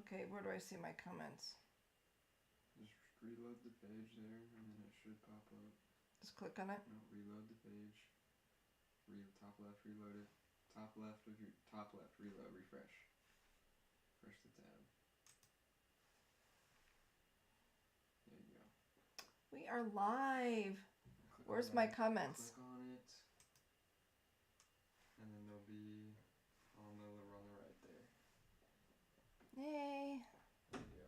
Okay, where do I see my comments? Just reload the page there, and then it should pop up. Just click on it. No, reload the page. Top left, reload it. Top left of your top left, reload, refresh. Refresh the tab. There you go. We are live. Click Where's on my that, comments? Click on it, and then they'll be on the right there. Yay. There you go.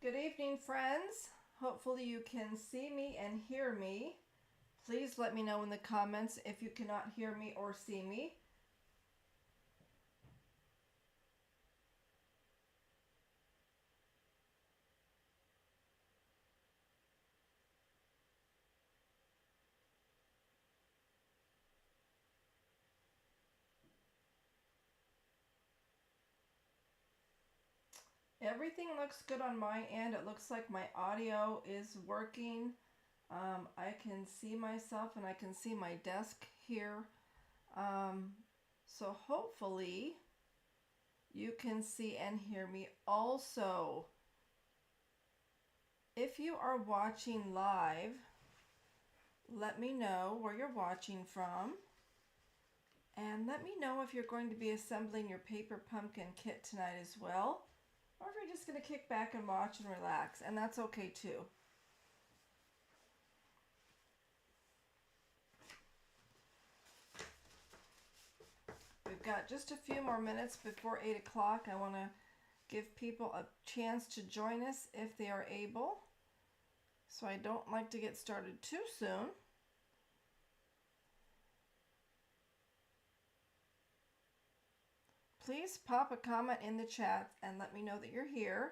Good evening, friends. Hopefully you can see me and hear me. Please let me know in the comments if you cannot hear me or see me. Everything looks good on my end. It looks like my audio is working. I can see myself and I can see my desk here. So hopefully you can see and hear me also. If you are watching live, let me know where you're watching from. And let me know if you're going to be assembling your paper pumpkin kit tonight as well. Or if you're just going to kick back and watch and relax. And that's okay too. We've got just a few more minutes before 8 o'clock. I want to give people a chance to join us if they are able. So I don't like to get started too soon. Please pop a comment in the chat and let me know that you're here.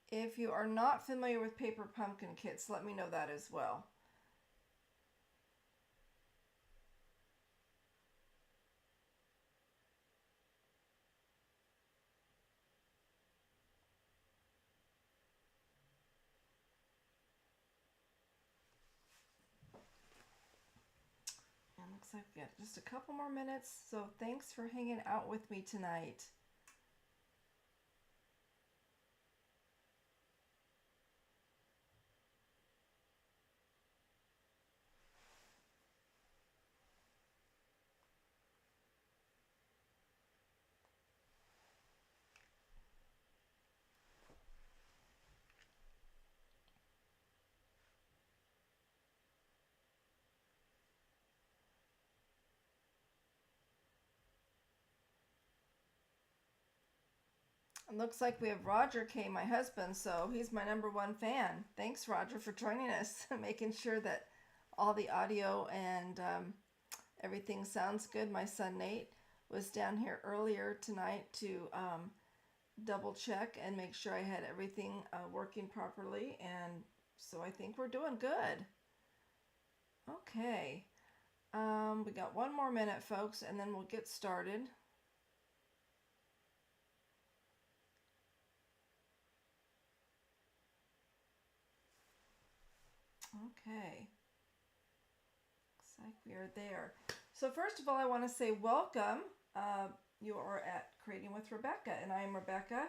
If you are not familiar with paper pumpkin kits, let me know that as well. And looks like we got just a couple more minutes, so thanks for hanging out with me tonight. It looks like we have Roger K, my husband, so he's my #1 fan. Thanks, Roger, for joining us, making sure that all the audio and everything sounds good. My son Nate was down here earlier tonight to double check and make sure I had everything working properly, and so I think we're doing good. Okay, we got 1 more minute, folks, and then we'll get started. Okay, looks like we are there. So first of all, I want to say welcome. You are at Creating with Rebecca, and I am Rebecca.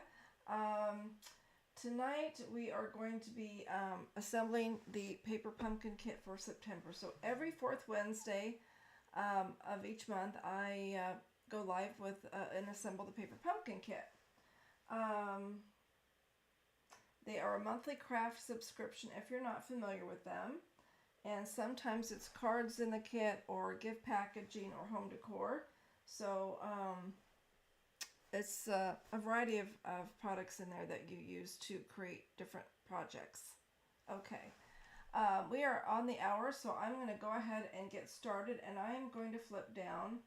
Tonight we are going to be assembling the paper pumpkin kit for September. So every 4th Wednesday of each month, I go live with and assemble the paper pumpkin kit. They are a monthly craft subscription if you're not familiar with them. And sometimes it's cards in the kit or gift packaging or home decor. So it's a variety of products in there that you use to create different projects. Okay, we are on the hour, so I'm going to go ahead and get started. And I'm going to flip down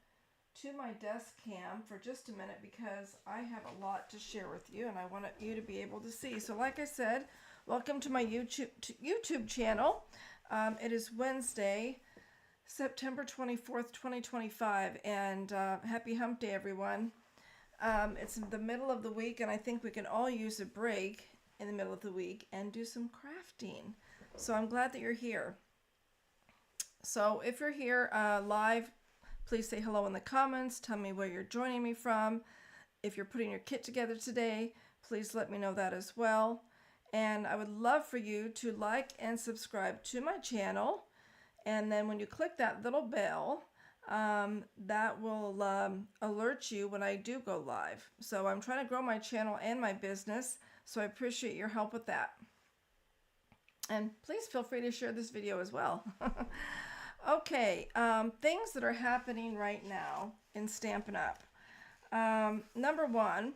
to my desk cam for just a minute because I have a lot to share with you and I want you to be able to see. So like I said, welcome to my YouTube channel. It is Wednesday, September 24th, 2025, and happy hump day, everyone. It's the middle of the week and I think we can all use a break in the middle of the week and do some crafting. So I'm glad that you're here. So if you're here live, please say hello in the comments. Tell me where you're joining me from. If you're putting your kit together today, please let me know that as well. And I would love for you to like and subscribe to my channel. And then when you click that little bell, that will alert you when I do go live. So I'm trying to grow my channel and my business, so I appreciate your help with that. And please feel free to share this video as well. Okay, things that are happening right now in Stampin' Up. Number one,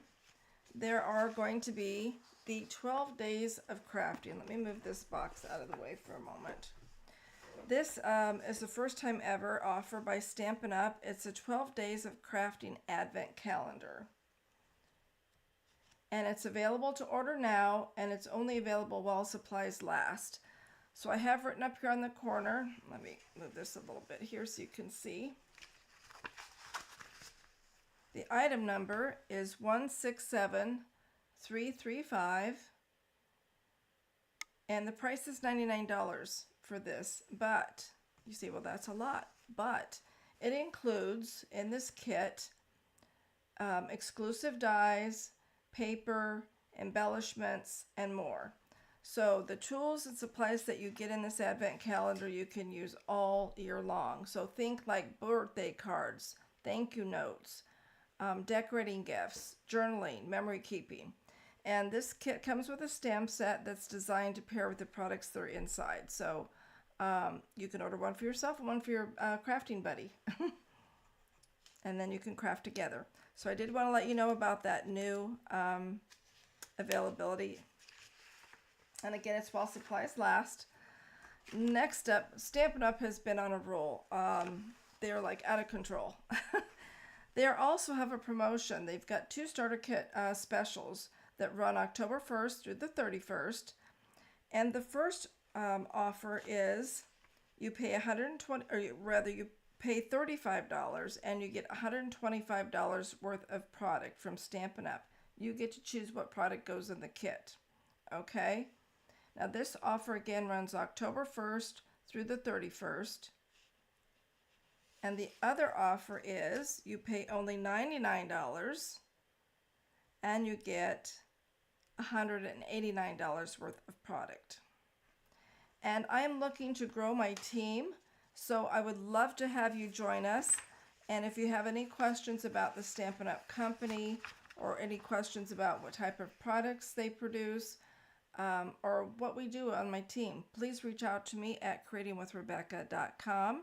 there are going to be the 12 days of crafting. Let me move this box out of the way for a moment. This is the first time ever offered by Stampin' Up. It's a 12 days of crafting advent calendar. And it's available to order now, and it's only available while supplies last. So I have written up here on the corner, let me move this a little bit here so you can see. The item number is 167335, and the price is $99 for this. But you say, well, that's a lot. But it includes in this kit exclusive dies, paper, embellishments, and more. So the tools and supplies that you get in this advent calendar you can use all year long. So think like birthday cards, thank you notes, decorating gifts, journaling, memory keeping. And this kit comes with a stamp set that's designed to pair with the products that are inside. So you can order one for yourself and one for your crafting buddy. And then you can craft together. So I did want to let you know about that new availability. And again, it's while supplies last. Next up, Stampin' Up! Has been on a roll. They're like out of control. They also have a promotion. They've got 2 starter kit specials that run October 1st through the 31st. And the first offer is you pay you pay $35 and you get $125 worth of product from Stampin' Up. You get to choose what product goes in the kit. Okay? Now this offer again runs October 1st through the 31st. And the other offer is you pay only $99 and you get $189 worth of product. And I am looking to grow my team, so I would love to have you join us. And if you have any questions about the Stampin' Up! Company or any questions about what type of products they produce, or what we do on my team, please reach out to me at creatingwithrebecca.com,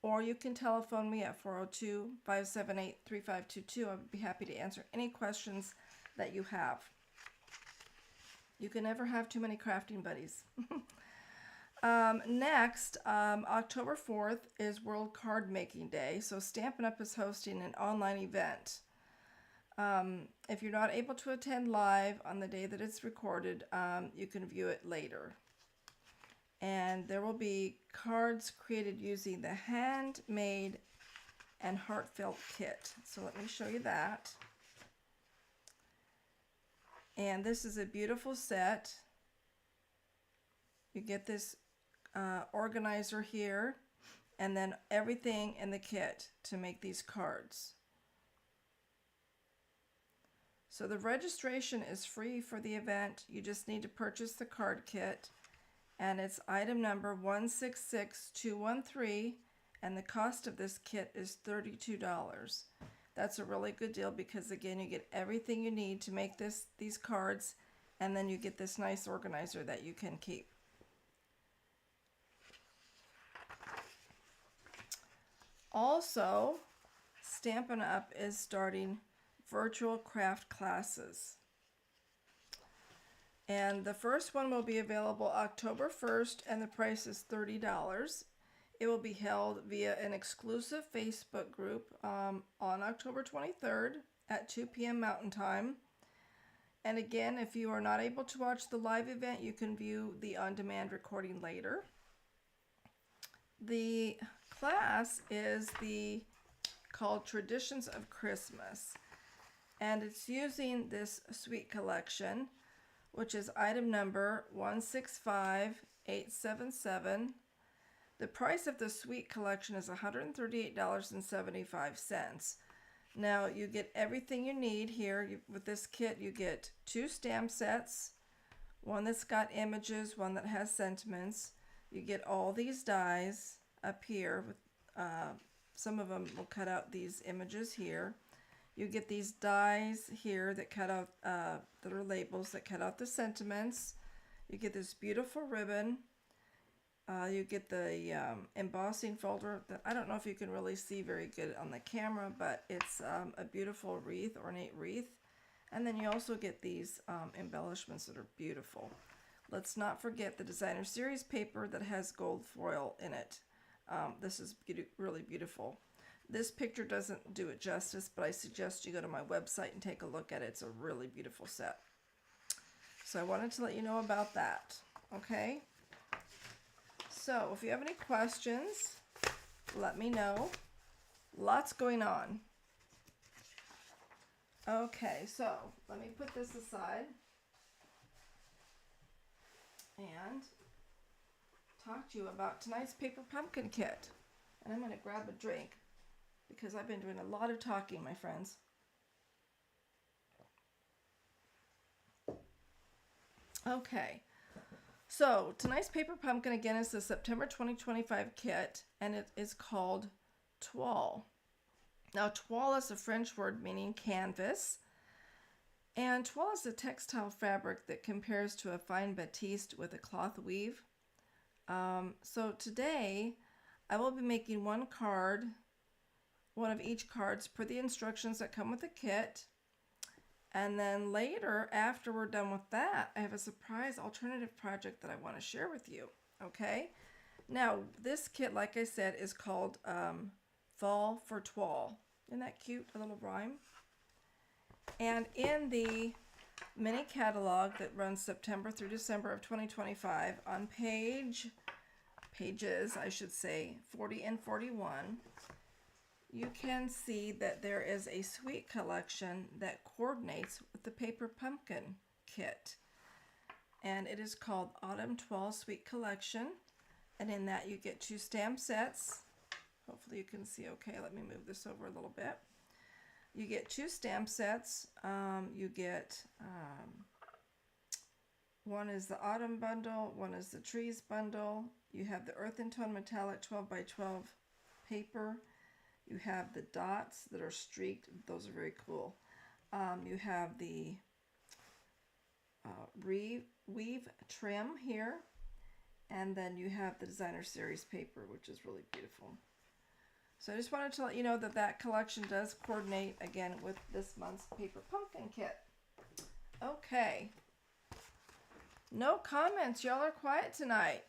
or you can telephone me at 402-578-3522. I would be happy to answer any questions that you have. You can never have too many crafting buddies. Next, October 4th is World Card Making Day, so Stampin' Up! Is hosting an online event. If you're not able to attend live on the day that it's recorded, you can view it later. And there will be cards created using the handmade and heartfelt kit. So let me show you that. And this is a beautiful set. You get this organizer here, and then everything in the kit to make these cards. So the registration is free for the event. You just need to purchase the card kit, and it's item number 166213, and the cost of this kit is $32. That's a really good deal because again, you get everything you need to make these cards, and then you get this nice organizer that you can keep. Also, Stampin' Up! Is starting virtual craft classes. And the first one will be available October 1st, and the price is $30. It will be held via an exclusive Facebook group on October 23rd at 2 p.m. Mountain Time. And again, if you are not able to watch the live event, you can view the on-demand recording later. The class is called Traditions of Christmas, and it's using this sweet collection, which is item number 165877. The price of the sweet collection is $138.75. Now you get everything you need here. With this kit, you get 2 stamp sets, one that's got images, one that has sentiments. You get all these dies up here. With some of them will cut out these images here. You get these dies here that cut out that are labels that cut out the sentiments. You get this beautiful ribbon. You get the embossing folder that I don't know if you can really see very good on the camera, but it's a beautiful wreath, ornate wreath. And then you also get these embellishments that are beautiful. Let's not forget the designer series paper that has gold foil in it. This is really beautiful. This picture doesn't do it justice, but I suggest you go to my website and take a look at it. It's a really beautiful set. So I wanted to let you know about that. Okay? So if you have any questions, let me know. Lots going on. Okay, so let me put this aside and talk to you about tonight's paper pumpkin kit. And I'm going to grab a drink because I've been doing a lot of talking, my friends. Okay, so tonight's paper pumpkin again is the September 2025 kit, and it is called toile. Now, toile is a French word meaning canvas, and toile is a textile fabric that compares to a fine batiste with a cloth weave. So today, I will be making one card, one of each cards per the instructions that come with the kit. And then later, after we're done with that, I have a surprise alternative project that I want to share with you. Okay? Now, this kit, like I said, is called Fall for Toile. Isn't that cute? A little rhyme. And in the mini catalog that runs September through December of 2025, on pages, I should say, 40 and 41, you can see that there is a sweet collection that coordinates with the paper pumpkin kit. And it is called Autumn Toile Sweet Collection. And in that you get 2 stamp sets. Hopefully you can see okay. Let me move this over a little bit. You get 2 stamp sets. You get one is the autumn bundle, one is the trees bundle. You have the earth and tone metallic 12 by 12 paper. You have the dots that are streaked. Those are very cool. You have the weave trim here. And then you have the designer series paper, which is really beautiful. So I just wanted to let you know that that collection does coordinate, again, with this month's paper pumpkin kit. Okay. No comments. Y'all are quiet tonight.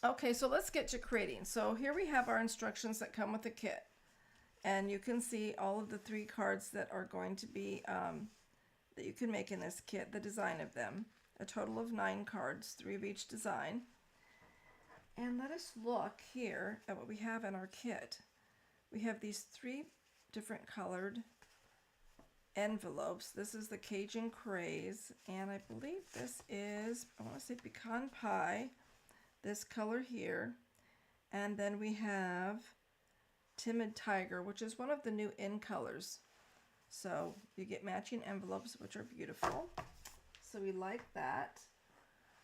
Okay, so let's get to creating. So here we have our instructions that come with the kit. And you can see all of the 3 cards that are going to be, that you can make in this kit, the design of them. A total of 9 cards, 3 of each design. And let us look here at what we have in our kit. We have these 3 different colored envelopes. This is the Cajun Craze, and I believe this is, I want to say pecan pie, this color here. And then we have Timid Tiger, which is one of the new in colors. So you get matching envelopes, which are beautiful. So we like that.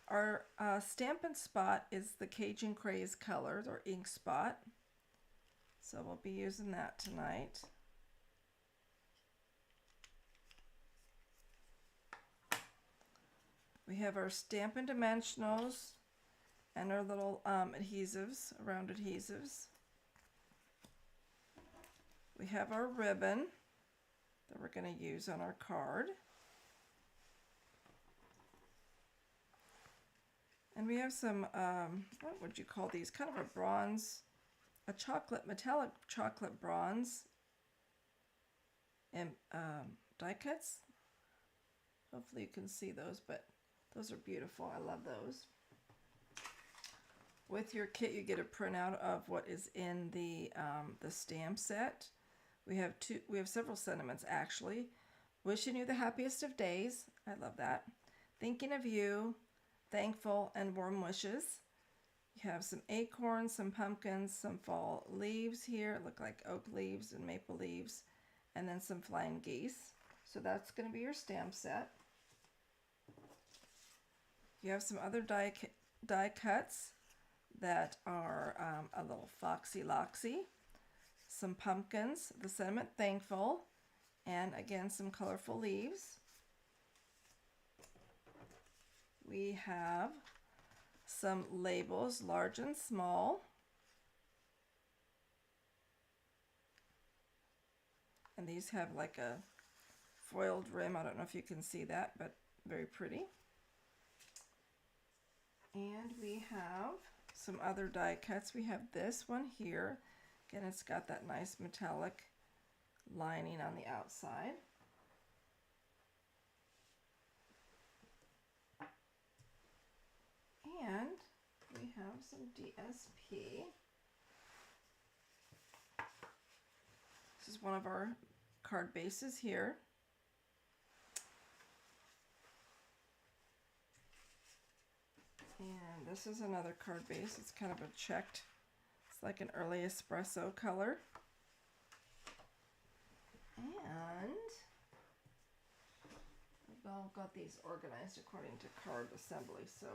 Our Stampin' Spot is the Cajun Craze colors, or ink spot. So we'll be using that tonight. We have our Stampin' Dimensionals and our little adhesives, round adhesives. We have our ribbon that we're going to use on our card. And we have some, what would you call these? Kind of a bronze, a chocolate, metallic chocolate bronze and die cuts. Hopefully you can see those, but those are beautiful. I love those. With your kit, you get a printout of what is in the stamp set. We have several sentiments actually. Wishing you the happiest of days. I love that. Thinking of you. Thankful and warm wishes. You have some acorns, some pumpkins, some fall leaves here. Look like oak leaves and maple leaves. And then some flying geese. So that's going to be your stamp set. You have some other die cuts that are a little foxy loxy. Some pumpkins, the sentiment thankful. And again, some colorful leaves. We have some labels, large and small. And these have like a foiled rim. I don't know if you can see that, but very pretty. And we have some other die cuts. We have this one here. Again, it's got that nice metallic lining on the outside. And we have some DSP. This is one of our card bases here. And this is another card base. It's kind of a checked, it's like an early espresso color. And I've all got these organized according to card assembly. So,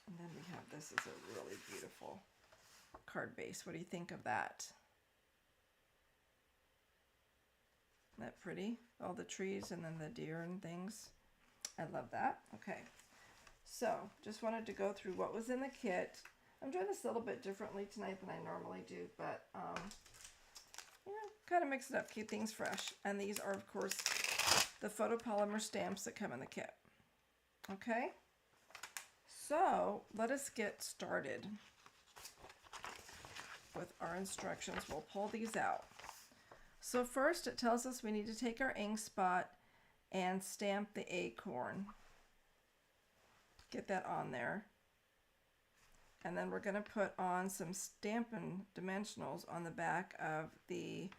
and then we have this is a really beautiful card base. What do you think of that? Isn't that pretty? All the trees and then the deer and things. I love that. Okay, so just wanted to go through what was in the kit. I'm doing this a little bit differently tonight than I normally do, but you know, kind of mix it up, keep things fresh. And these are, of course, the photopolymer stamps that come in the kit. Okay, so let us get started with our instructions. We'll pull these out. So first it tells us we need to take our ink spot and stamp the acorn. Get that on there. And then we're going to put on some Stampin' Dimensionals on the back of the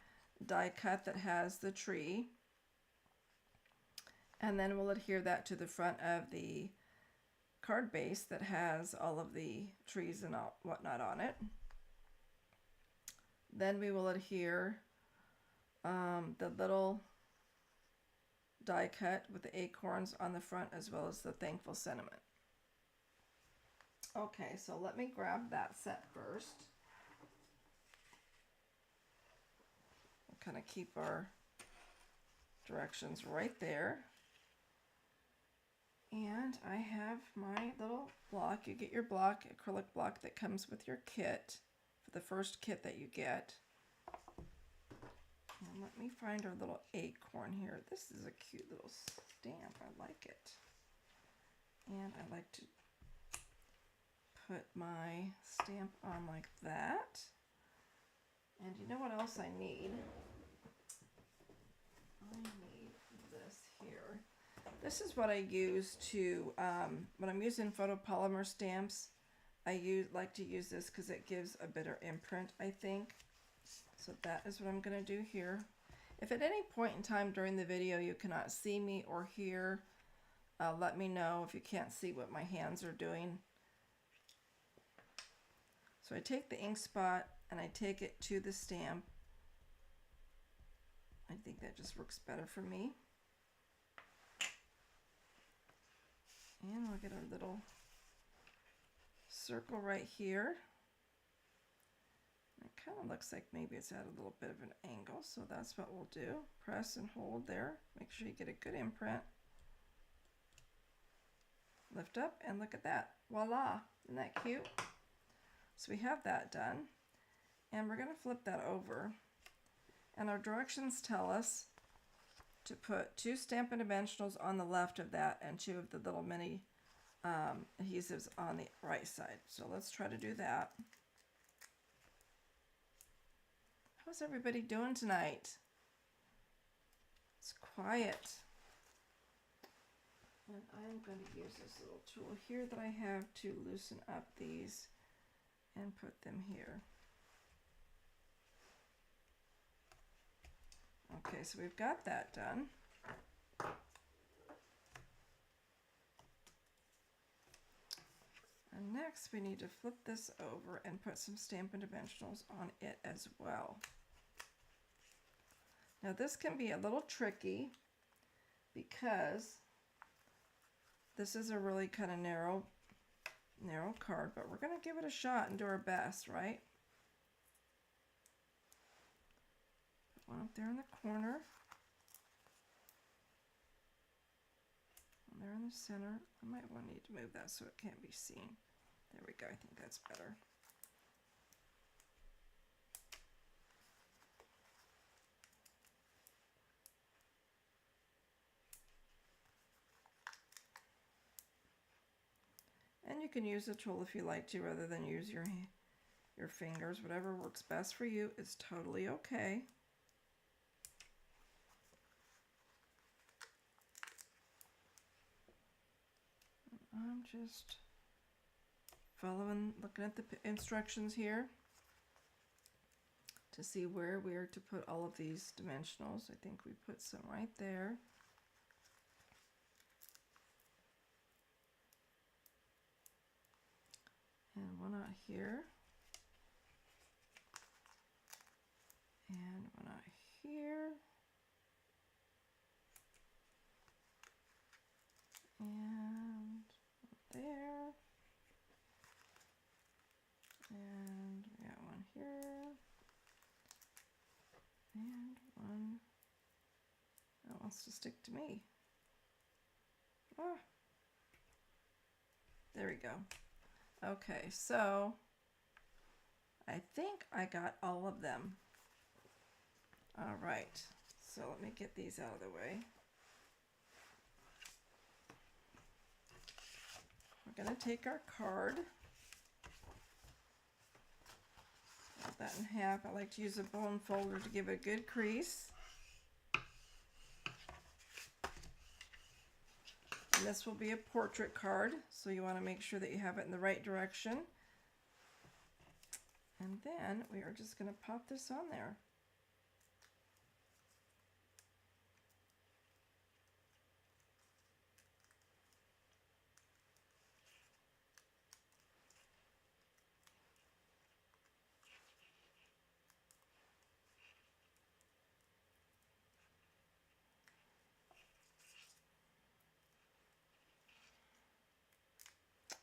die cut that has the tree. And then we'll adhere that to the front of the card base that has all of the trees and whatnot on it. Then we will adhere the little die cut with the acorns on the front as well as the thankful sentiment. Okay, so let me grab that set first. We'll kind of keep our directions right there. And I have my little block. You get your block, acrylic block that comes with your kit for the first kit that you get. And let me find our little acorn here. This is a cute little stamp. I like it. And I like to put my stamp on like that. And you know what else I need? I need this here. This is what I use to, when I'm using photopolymer stamps, I like to use this because it gives a better imprint, I think. So that is what I'm going to do here. If at any point in time during the video you cannot see me or hear, let me know if you can't see what my hands are doing. So I take the ink spot and I take it to the stamp. I think that just works better for me. And we'll get our little circle right here. It kind of looks like maybe it's at a little bit of an angle, so that's what we'll do. Press and hold there. Make sure you get a good imprint. Lift up and look at that. Voila! Isn't that cute? So we have that done. And we're going to flip that over. And our directions tell us to put 2 Stampin' Dimensionals on the left of that and 2 of the little mini adhesives on the right side. So let's try to do that. How's everybody doing tonight? It's quiet. And I'm going to use this little tool here that I have to loosen up these and put them here. Okay, so we've got that done. And next we need to flip this over and put some Stampin' Dimensionals on it as well. Now this can be a little tricky because this is a really kind of narrow card, but we're going to give it a shot and do our best, right? Put one up there in the corner. there in the center. I might need to move that so it can't be seen. There we go. I think that's better. And you can use a tool if you like to, rather than use your fingers. Whatever works best for you is totally okay. I'm just looking at the instructions here to see where we're to put all of these dimensionals. I think we put some right there. And one out here. And one out here. And there. And we got one here. And one that wants to stick to me. Ah. There we go. Okay, so I think I got all of them. All right, so let me get these out of the way. We're going to take our card, fold that in half. I like to use a bone folder to give it a good crease. And this will be a portrait card, so you want to make sure that you have it in the right direction. And then we are just going to pop this on there.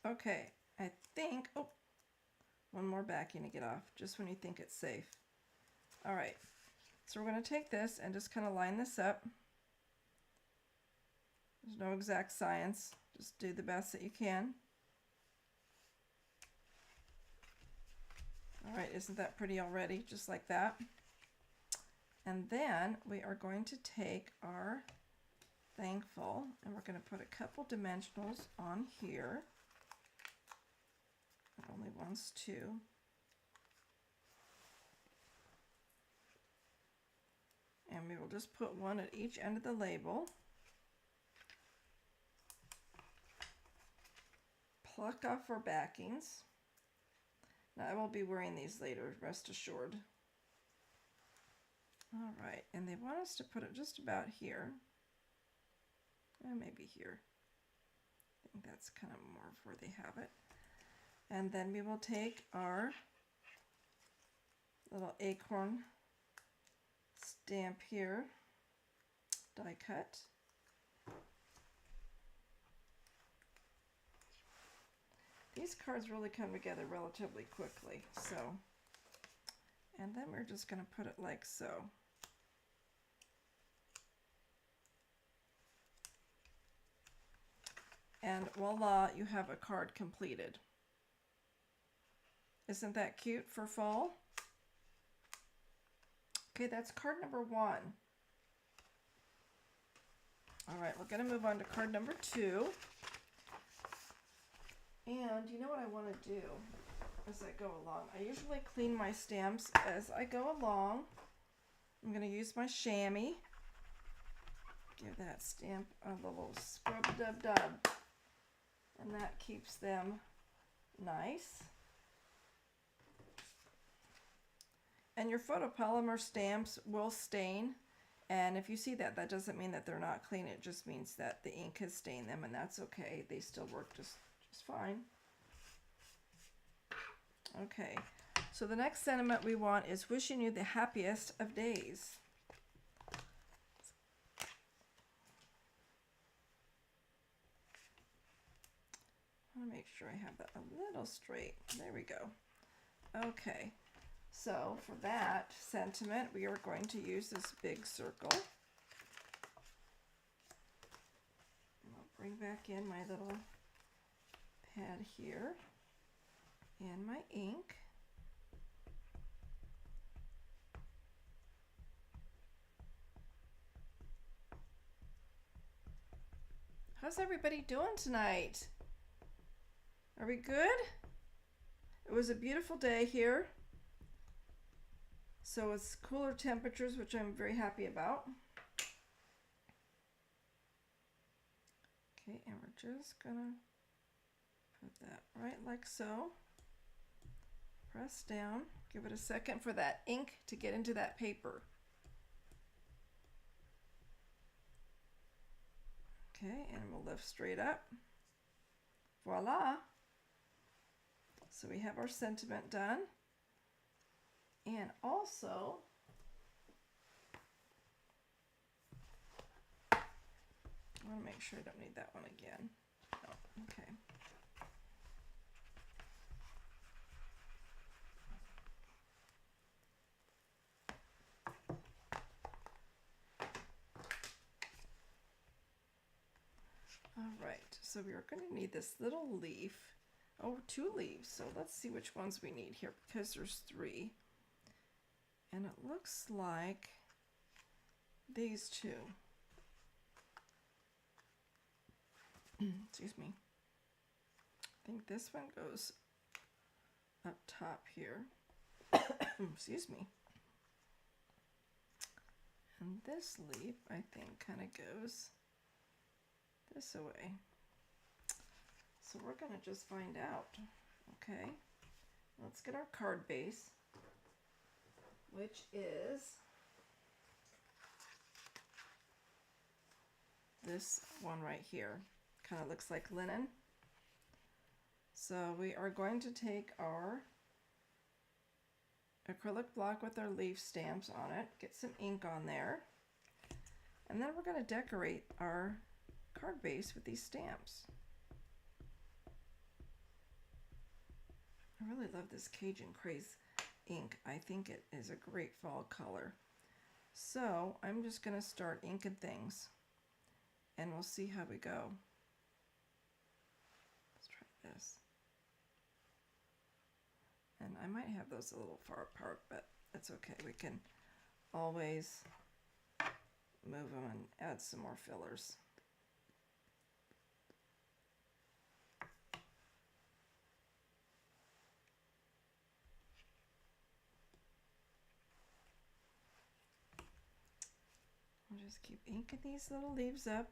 Okay, I think, oh, one more backing to get off, just when you think it's safe. All right, so we're going to take this and just kind of line this up. There's no exact science, just do the best that you can. All right, isn't that pretty already? Just like that. And then we are going to take our Thankful and we're going to put a couple dimensionals on here. It only wants two. And we will just put one at each end of the label. Pluck off our backings. Now I will be wearing these later, rest assured. All right, and they want us to put it just about here. And maybe here. I think that's kind of more of where they have it. And then we will take our little acorn stamp here, die cut. These cards really come together relatively quickly, so, and then we're just going to put it like so. And voila, you have a card completed. Isn't that cute for fall? Okay, that's card number 1. All right, we're going to move on to card number 2. And you know what I want to do as I go along? I usually clean my stamps as I go along. I'm going to use my chamois. Give that stamp a little scrub-dub-dub. And that keeps them nice. And your photopolymer stamps will stain. And if you see that, that doesn't mean that they're not clean. It just means that the ink has stained them, and that's okay. They still work just fine. Okay, so the next sentiment we want is wishing you the happiest of days. I want to make sure I have that a little straight. There we go. Okay, so for that sentiment, we are going to use this big circle. I'll bring back in my little pad here and my ink. How's everybody doing tonight? Are we good? It was a beautiful day here. So it's cooler temperatures, which I'm very happy about. Okay, and we're just gonna put that right like so. Press down. Give it a second for that ink to get into that paper. Okay, and we'll lift straight up. Voila! So we have our sentiment done. And also, I want to make sure I don't need that one again. Oh, okay. All right, so we are going to need this little leaf. Oh, 2 leaves. So let's see which ones we need here because there's 3. And it looks like these 2. Excuse me. I think this one goes up top here. Excuse me. And this leaf, I think, kind of goes this away. So we're going to just find out. Okay. Let's get our card base, which is this one right here. Kind of looks like linen. So we are going to take our acrylic block with our leaf stamps on it, get some ink on there, and then we're going to decorate our card base with these stamps. I really love this Cajun Craze ink. I think it is a great fall color. So I'm just going to start inking things and we'll see how we go. Let's try this. And I might have those a little far apart, but that's okay. We can always move them and add some more fillers. I'll just keep inking these little leaves up.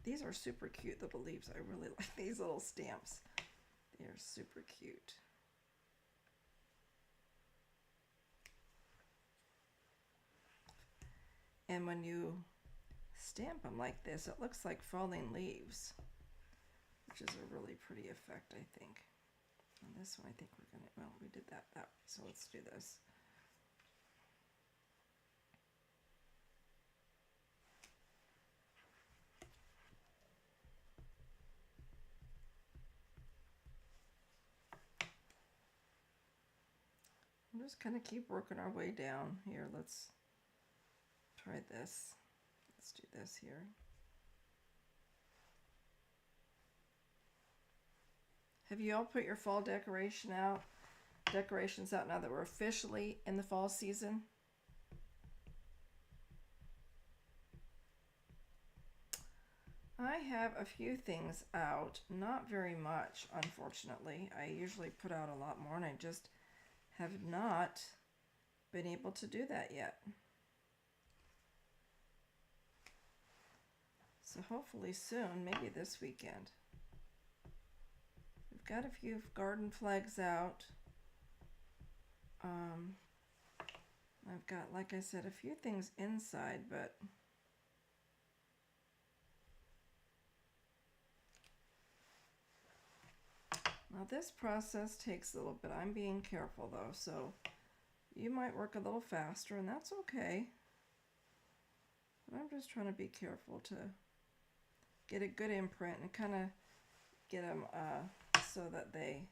These are super cute little leaves. I really like these little stamps. They are super cute. And when you stamp them like this, it looks like falling leaves, which is a really pretty effect, I think. And this one, I think we're gonna, well, we did that way, so let's do this. I'm just kind of keep working our way down here. Let's try this. Let's do this here. Have you all put your fall decorations out now that we're officially in the fall season? I have a few things out, not very much, unfortunately. I usually put out a lot more and I just have not been able to do that yet. So hopefully soon, maybe this weekend. We've got a few garden flags out. I've got, like I said, a few things inside, but now this process takes a little bit. I'm being careful though, so you might work a little faster and that's okay. But I'm just trying to be careful to get a good imprint and kind of get them so that they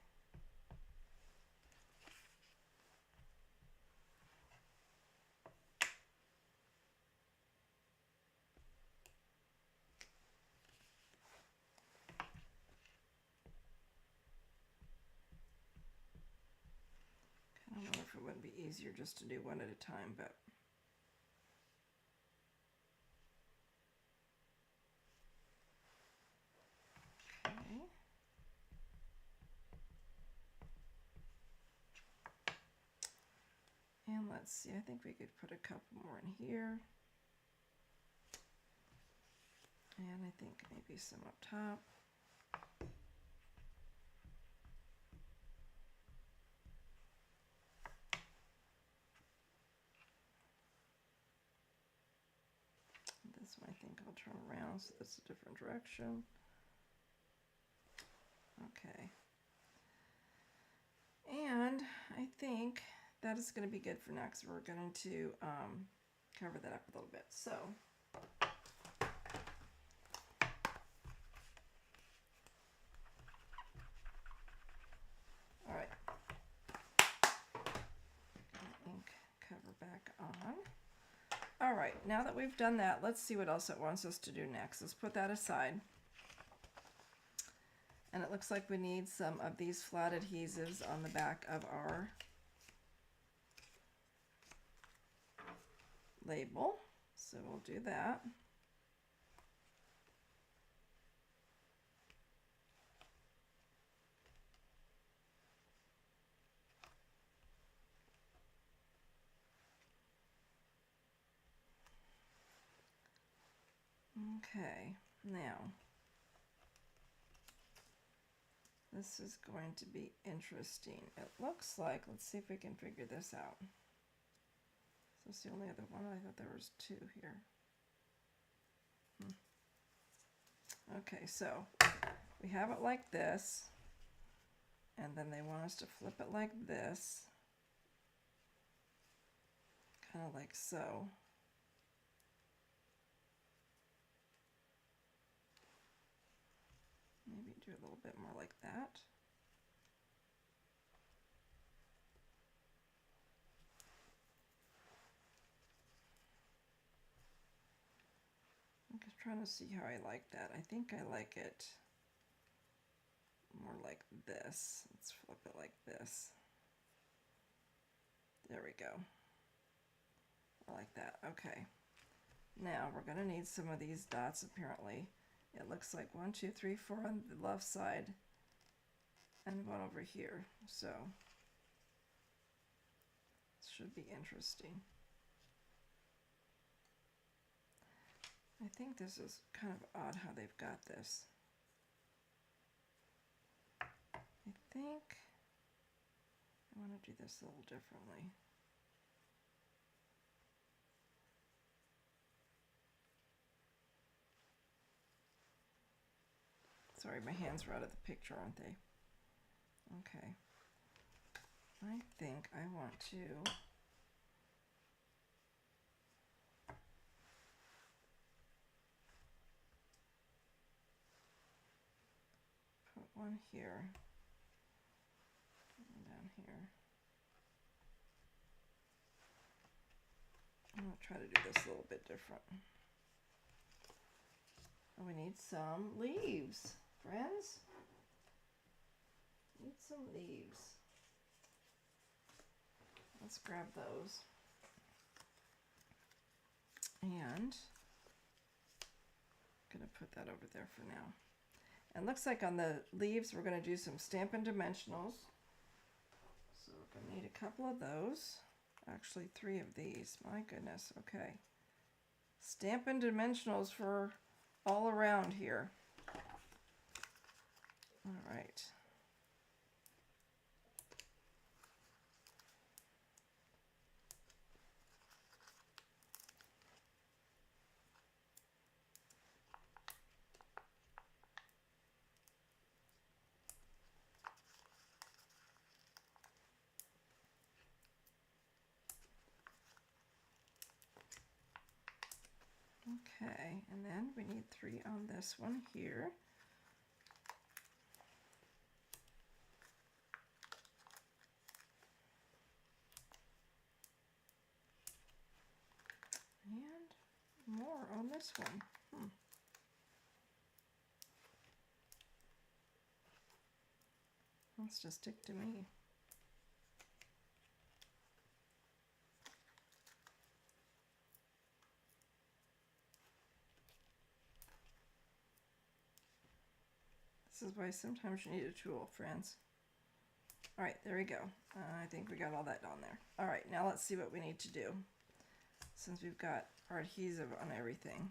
it wouldn't be easier just to do one at a time, but okay. And let's see, I think we could put a couple more in here. And I think maybe some up top. This one I think I'll turn around so that's a different direction. Okay. And I think that is going to be good for now because we're going to cover that up a little bit. So all right, ink cover back on. All right, now that we've done that, let's see what else it wants us to do next. Let's put that aside. And it looks like we need some of these flat adhesives on the back of our label. So we'll do that. Okay, now this is going to be interesting. It looks like, let's see if we can figure this out. So it's the only other one. I thought there was two here. Okay, so we have it like this, and then they want us to flip it like this, kind of like so. Maybe do a little bit more like that. I'm just trying to see how I like that. I think I like it more like this. Let's flip it like this. There we go. I like that. Okay. Now we're going to need some of these dots apparently. It looks like 1, 2, 3, 4 on the left side and one over here. So this should be interesting. I think this is kind of odd how they've got this. I think I want to do this a little differently. Sorry, my hands are out of the picture, aren't they? Okay. I think I want to put one here, and down here. I'm going to try to do this a little bit different. Oh, we need some leaves, friends. Need some leaves. Let's grab those. And I'm going to put that over there for now. And looks like on the leaves we're going to do some Stampin' Dimensionals. So we're going to need a couple of those. Actually 3 of these. My goodness. Okay. Stampin' Dimensionals for all around here. All right. Okay, and then we need 3 on this one here. And more on this one. Wants to stick to me. This is why sometimes you need a tool, friends. All right, there we go. I think we got all that on there. All right, now let's see what we need to do since we've got our adhesive on everything.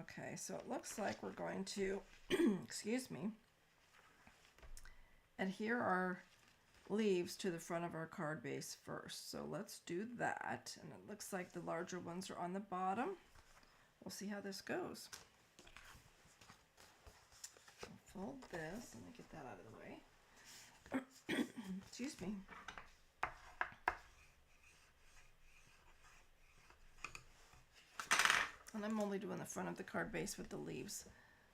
Okay, so it looks like we're going to, excuse me, adhere our leaves to the front of our card base first. So let's do that. And it looks like the larger ones are on the bottom. We'll see how this goes. I'll fold this. Let me get that out of the way. Excuse me. And I'm only doing the front of the card base with the leaves,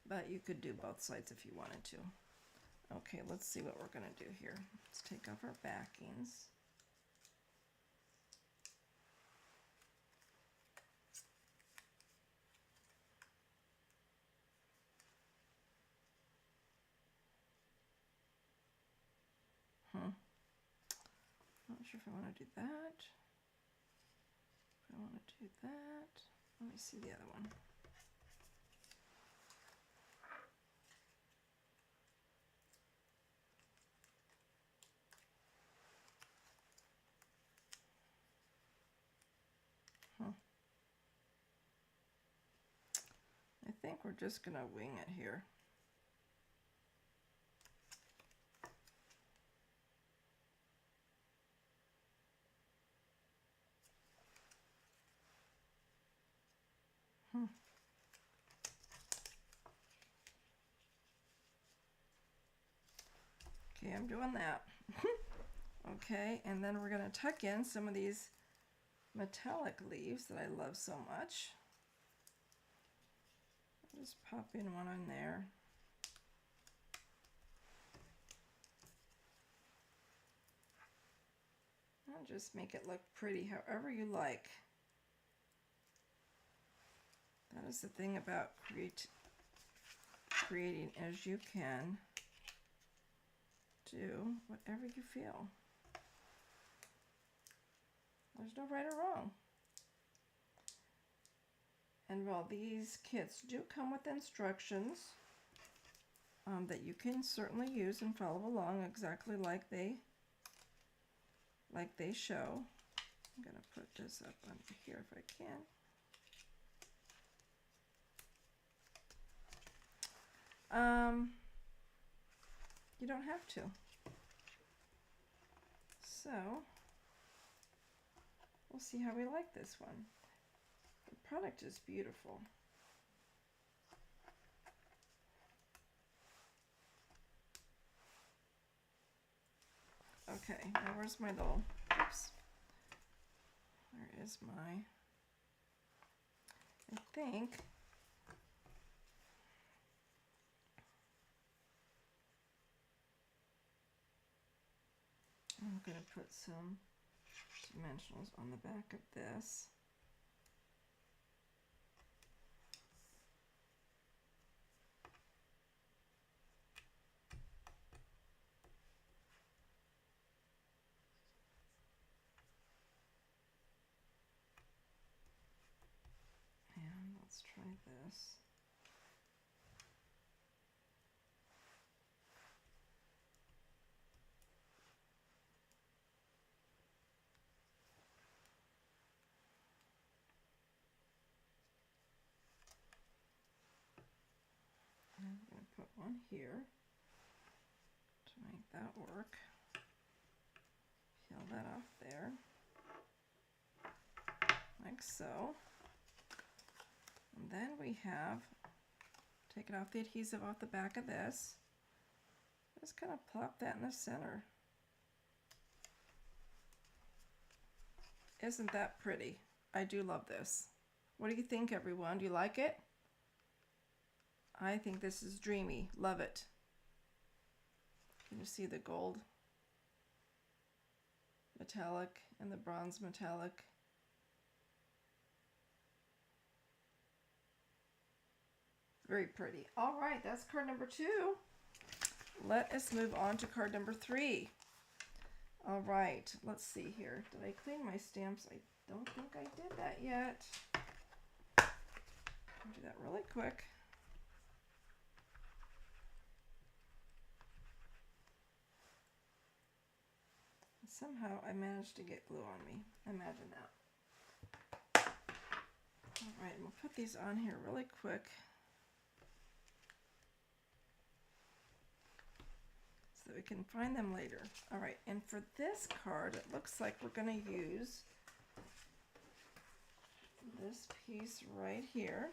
but you could do both sides if you wanted to. Okay, let's see what we're going to do here. Let's take off our backings. Not sure if I want to do that. If I want to do that. Let me see the other one. I think we're just going to wing it here. Okay, I'm doing that. Okay, and then we're going to tuck in some of these metallic leaves that I love so much. Just pop in one on there. And just make it look pretty however you like. That is the thing about creating, as you can do whatever you feel. There's no right or wrong. And while these kits do come with instructions that you can certainly use and follow along exactly like they show. I'm going to put this up under here if I can. You don't have to. So we'll see how we like this one. The product is beautiful. Okay, now where's my little, oops, where is my, I think, I'm going to put some dimensionals on the back of this. And let's try this. I'm going to put one here to make that work. Peel that off there, like so. And then we have taken off the adhesive off the back of this. Just kind of plop that in the center. Isn't that pretty? I do love this. What do you think, everyone? Do you like it? I think this is dreamy. Love it. Can you see the gold metallic and the bronze metallic? Very pretty. All right, that's card number 2. Let us move on to card number 3. All right, let's see here. Did I clean my stamps? I don't think I did that yet. I'll do that really quick. somehow I managed to get glue on me. Imagine that. All right, we'll put these on here really quick so that we can find them later. All right, and for this card, it looks like we're going to use this piece right here.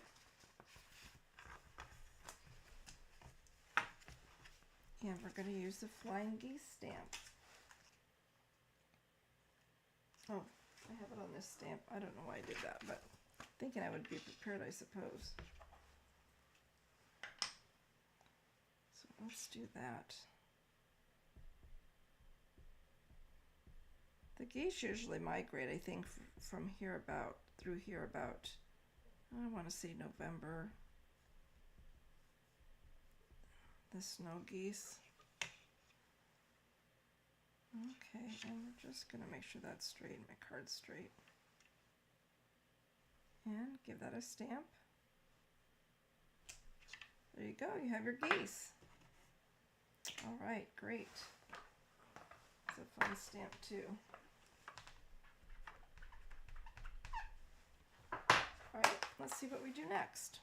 And we're going to use the Flying Geese stamp. Oh, I have it on this stamp. I don't know why I did that, but thinking I would be prepared, I suppose. So let's do that. The geese usually migrate, I think, from here about, through here about, I want to say November. The snow geese. Okay, and we're just going to make sure that's straight, my card's straight. And give that a stamp. There you go, you have your geese. All right, great. It's a fun stamp too. All right, let's see what we do next.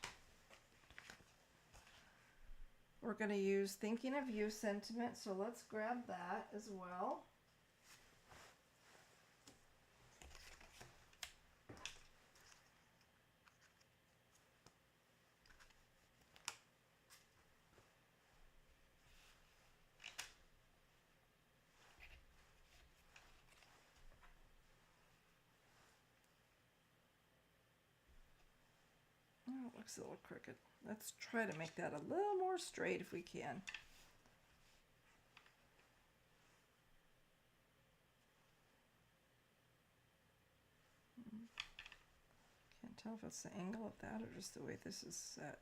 We're going to use Thinking of You sentiment, so let's grab that as well. Oh, it looks a little crooked. Let's try to make that a little more straight if we can. Can't tell if it's the angle of that or just the way this is set.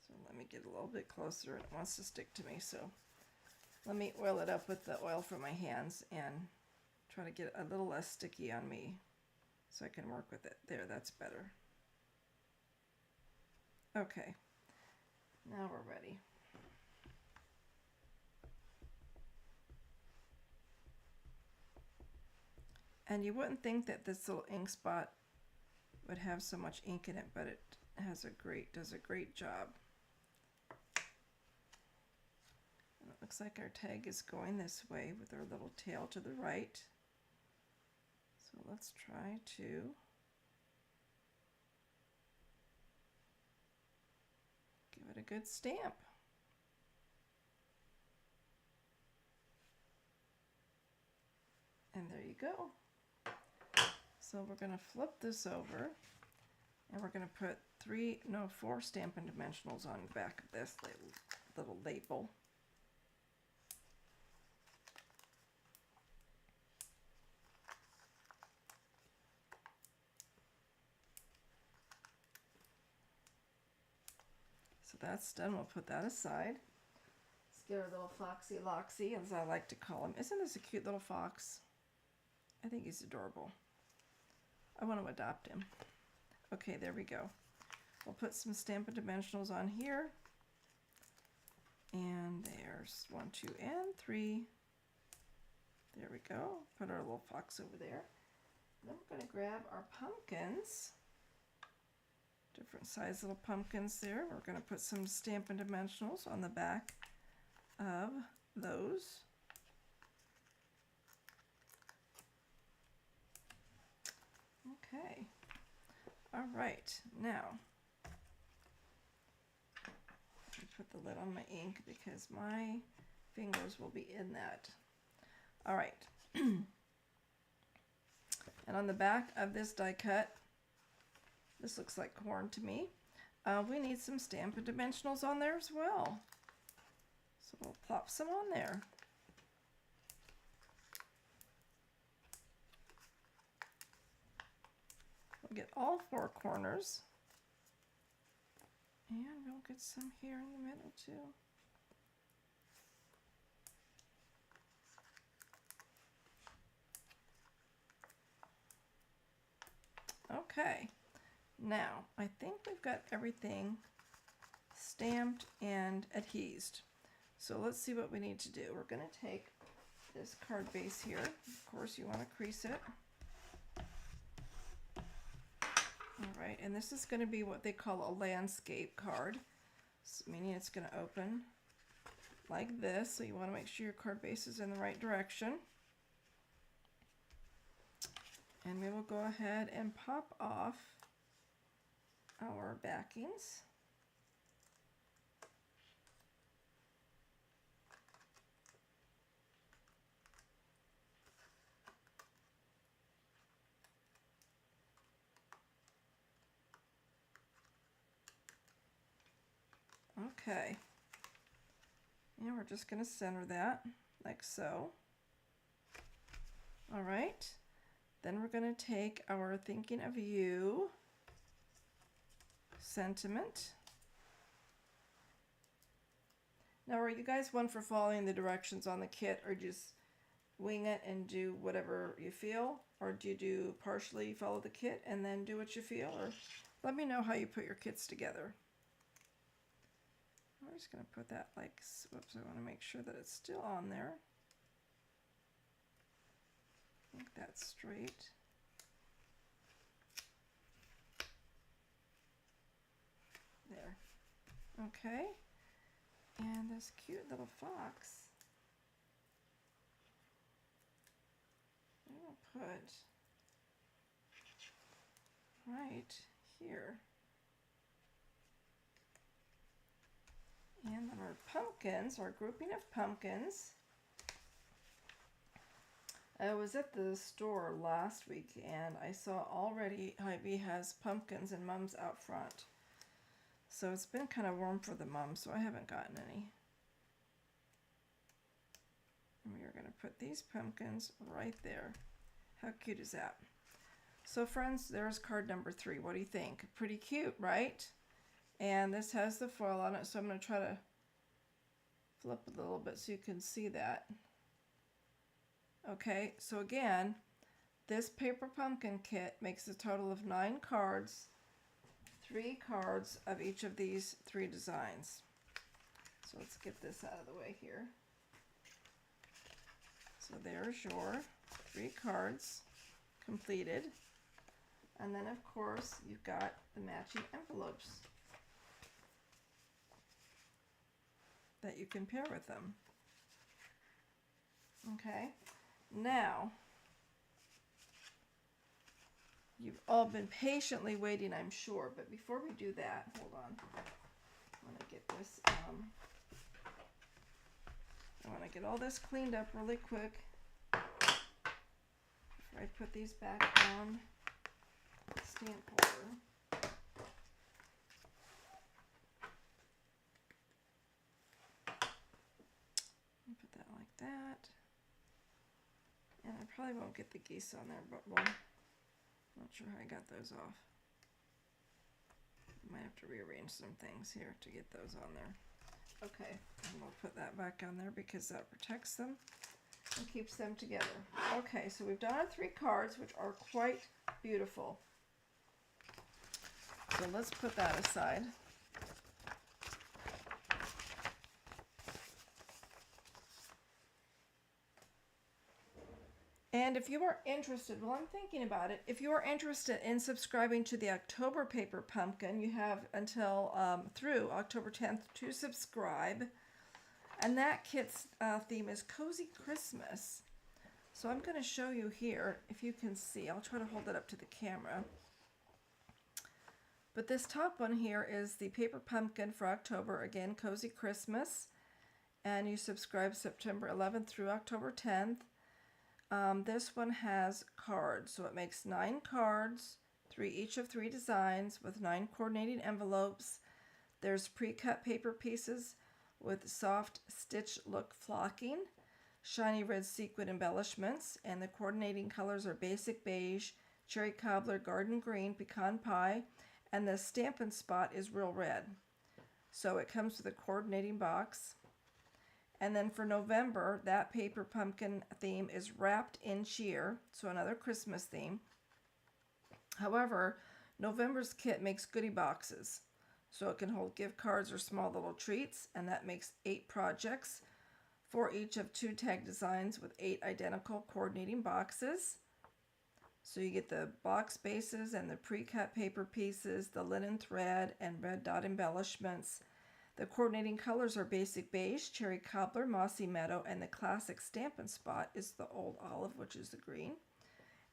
So let me get a little bit closer. It wants to stick to me, so let me oil it up with the oil from my hands and try to get it a little less sticky on me so I can work with it. There, that's better. Okay, now we're ready. And you wouldn't think that this little ink spot would have so much ink in it, but it does a great job. And it looks like our tag is going this way with our little tail to the right. So let's try to give it a good stamp. And there you go. So we're going to flip this over and we're going to put 4 Stampin' Dimensionals on the back of this little label. So that's done. We'll put that aside. Let's get our little Foxy Loxy, as I like to call him. Isn't this a cute little fox? I think he's adorable. I want to adopt him. Okay, there we go. We'll put some Stampin' Dimensionals on here. And there's 1, 2, and 3. There we go. Put our little fox over there. Then we're going to grab our pumpkins. Different size little pumpkins there. We're going to put some Stampin' Dimensionals on the back of those. Okay. All right. Now, let me put the lid on my ink because my fingers will be in that. All right. And on the back of this die cut, this looks like corn to me. We need some Stampin' Dimensionals on there as well. So we'll plop some on there. We'll get all 4 corners. And we'll get some here in the middle too. Okay. Now, I think we've got everything stamped and adhesed. So let's see what we need to do. We're going to take this card base here. Of course, you want to crease it. All right, and this is going to be what they call a landscape card, meaning it's going to open like this. So you want to make sure your card base is in the right direction. And we will go ahead and pop off our backings. Okay, and we're just going to center that like so. All right, then we're going to take our Thinking of You sentiment. Now, are you guys one for following the directions on the kit, or just wing it and do whatever you feel? Or do you do partially follow the kit and then do what you feel? Or let me know how you put your kits together. I'm just going to put that like, whoops, I want to make sure that it's still on there. I think that's straight. There. Okay. And this cute little fox, I'm going to put right here. And then our pumpkins, our grouping of pumpkins. I was at the store last week and I saw already Hy-Vee has pumpkins and Mom's out front. So it's been kind of warm for the mom, so I haven't gotten any. And we are going to put these pumpkins right there. How cute is that? So friends, there's card number 3. What do you think? Pretty cute, right? And this has the foil on it, so I'm going to try to flip it a little bit so you can see that. Okay, so again, this paper pumpkin kit makes a total of 9 cards. 3 cards of each of these 3 designs. So let's get this out of the way here. So there's your 3 cards completed. And then of course you've got the matching envelopes that you can pair with them. Okay, now you've all been patiently waiting, I'm sure, but before we do that, hold on. I want to get this, I want to get all this cleaned up really quick before I put these back on the stamp holder. Put that like that. And I probably won't get the geese on there, but we'll not sure how I got those off. Might have to rearrange some things here to get those on there. Okay, and we'll put that back on there because that protects them and keeps them together. Okay, so we've done our 3 cards, which are quite beautiful. So let's put that aside. And if you are interested, well, I'm thinking about it. If you are interested in subscribing to the October Paper Pumpkin, you have until through October 10th to subscribe. And that kit's theme is Cozy Christmas. So I'm going to show you here, if you can see. I'll try to hold it up to the camera. But this top one here is the Paper Pumpkin for October. Again, Cozy Christmas. And you subscribe September 11th through October 10th. This one has cards, so it makes 9 cards, each of 3 designs with 9 coordinating envelopes. There's pre-cut paper pieces with soft stitch look flocking, shiny red sequin embellishments, and the coordinating colors are basic beige, cherry cobbler, garden green, pecan pie, and the Stampin' Spot is real red. So it comes with a coordinating box. And then for November, that paper pumpkin theme is wrapped in cheer, so another Christmas theme. However, November's kit makes goodie boxes, so it can hold gift cards or small little treats, and that makes 8 projects for each of 2 tag designs with 8 identical coordinating boxes. So you get the box bases and the pre-cut paper pieces, the linen thread, and red dot embellishments. The coordinating colors are basic beige, cherry cobbler, mossy meadow, and the classic Stampin' Spot is the old olive, which is the green.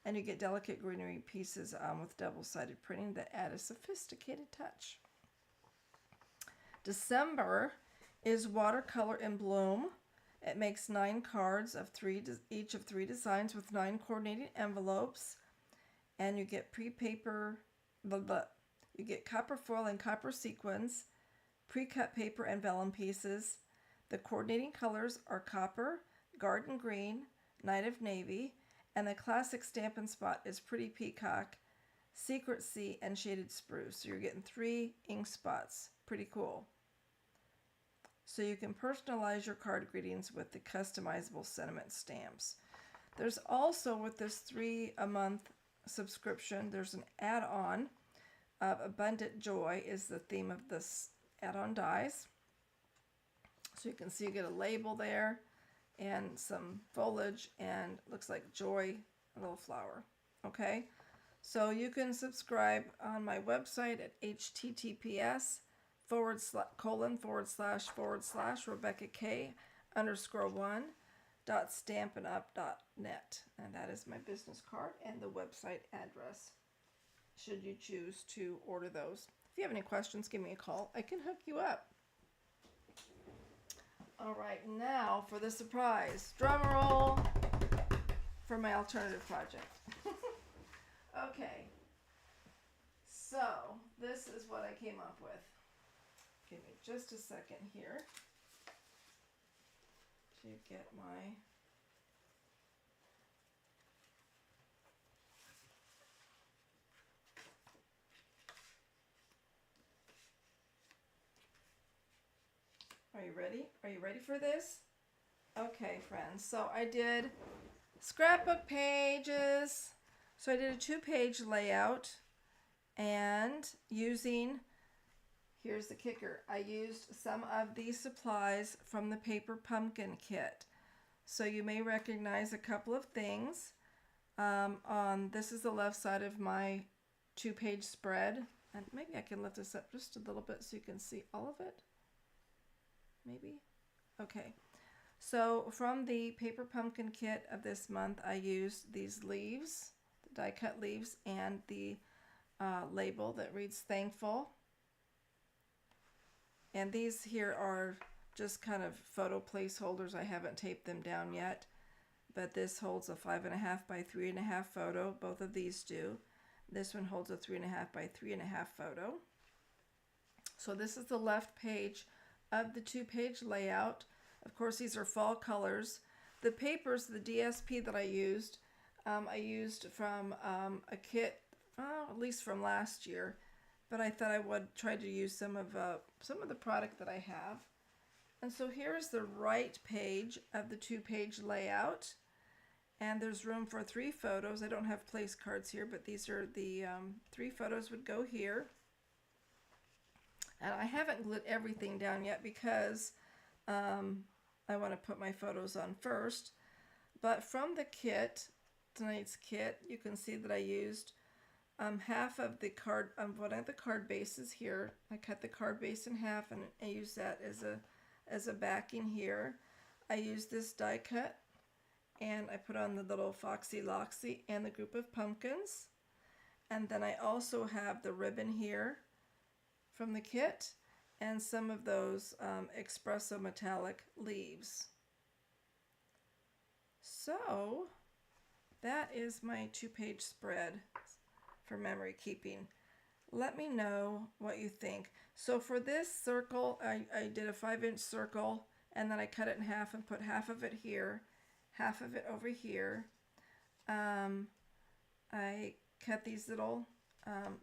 And you get delicate greenery pieces with double-sided printing that add a sophisticated touch. December is Watercolor in Bloom. It makes 9 cards of each of 3 designs with 9 coordinating envelopes, and you get pre-paper, you get copper foil and copper sequins, pre-cut paper and vellum pieces. The coordinating colors are copper, garden green, night of navy, and the classic Stampin' Spot is pretty peacock, secret sea, and shaded spruce. So you're getting 3 ink spots. Pretty cool. So you can personalize your card greetings with the customizable sentiment stamps. There's also, with this 3 a month subscription, there's an add-on of Abundant Joy is the theme of this add-on dies. So you can see you get a label there and some foliage, and looks like joy, a little flower. Okay, so you can subscribe on my website at https://Rebecca_1.stampinup.net, and that is my business card and the website address should you choose to order those. If you have any questions, give me a call. I can hook you up. All right, now for the surprise. Drum roll for my alternative project. Okay, so this is what I came up with. Give me just a second here to get my... Are you ready? Are you ready for this? Okay, friends. So I did scrapbook pages. So I did a 2-page layout, and using, here's the kicker, I used some of these supplies from the Paper Pumpkin kit. So you may recognize a couple of things. This is the left side of my 2-page spread. And maybe I can lift this up just a little bit so you can see all of it. Maybe? Okay. So from the Paper Pumpkin kit of this month, I used these leaves, the die cut leaves, and the label that reads Thankful. And these here are just kind of photo placeholders. I haven't taped them down yet, but this holds a 5.5 by 3.5 photo. Both of these do. This one holds a 3.5 by 3.5 photo. So this is the left page of the 2-page layout. Of course, these are fall colors. The papers, the DSP that I used from a kit, at least from last year, but I thought I would try to use some of the product that I have. And so here's the right page of the 2-page layout, and there's room for 3 photos. I don't have place cards here, but these are the 3 photos would go here. And I haven't glued everything down yet because I want to put my photos on first. But from the kit, tonight's kit, you can see that I used half of the card, one of the card bases here. I cut the card base in half and I use that as a backing here. I used this die cut and I put on the little Foxy Loxy and the group of pumpkins. And then I also have the ribbon here from the kit and some of those espresso metallic leaves. So that is my 2-page spread for memory keeping. Let me know what you think. So for this circle, I did a 5-inch circle, and then I cut it in half and put half of it here, half of it over here. I cut these little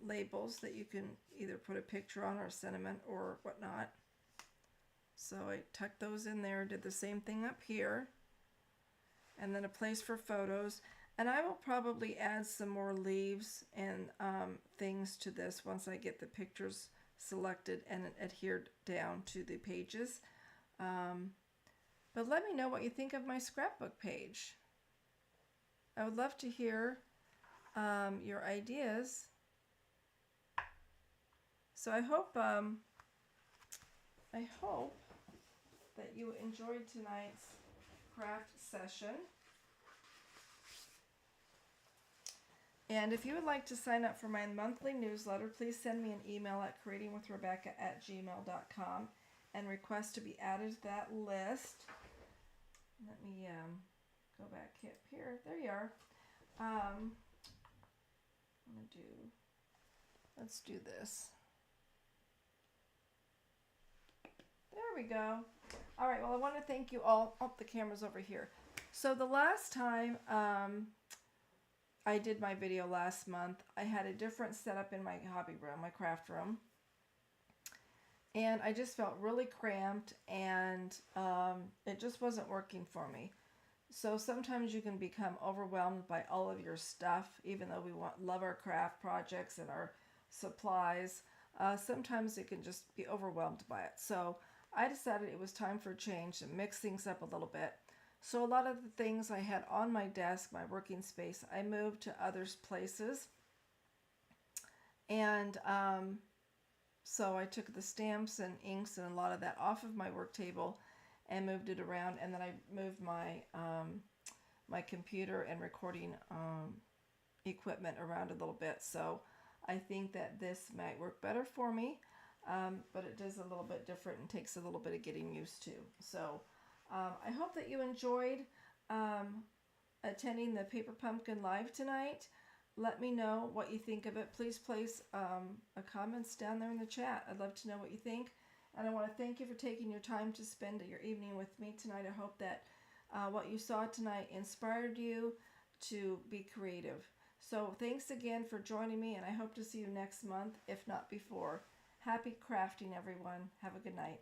labels that you can either put a picture on or sentiment or whatnot. So I tucked those in there, did the same thing up here, and then a place for photos. And I will probably add some more leaves and things to this once I get the pictures selected and adhered down to the pages. But let me know what you think of my scrapbook page. I would love to hear your ideas. So I hope that you enjoyed tonight's craft session. And if you would like to sign up for my monthly newsletter, please send me an email at creatingwithrebecca@gmail.com and request to be added to that list. Let me go back up here. There you are. Let's do this. There we go. All right, well, I want to thank you all. Oh, the camera's over here. So the last time I did my video last month, I had a different setup in my hobby room, my craft room. And I just felt really cramped, and it just wasn't working for me. So sometimes you can become overwhelmed by all of your stuff, even though we love our craft projects and our supplies. Sometimes it can just be overwhelmed by it. So I decided it was time for a change to mix things up a little bit. So a lot of the things I had on my desk, my working space, I moved to other places. And so I took the stamps and inks and a lot of that off of my work table and moved it around. And then I moved my my computer and recording equipment around a little bit. So I think that this might work better for me, but it does a little bit different and takes a little bit of getting used to. So I hope that you enjoyed attending the Paper Pumpkin Live tonight. Let me know what you think of it. Please place a comments down there in the chat. I'd love to know what you think. And I want to thank you for taking your time to spend your evening with me tonight. I hope that what you saw tonight inspired you to be creative. So thanks again for joining me, and I hope to see you next month, if not before. Happy crafting, everyone. Have a good night.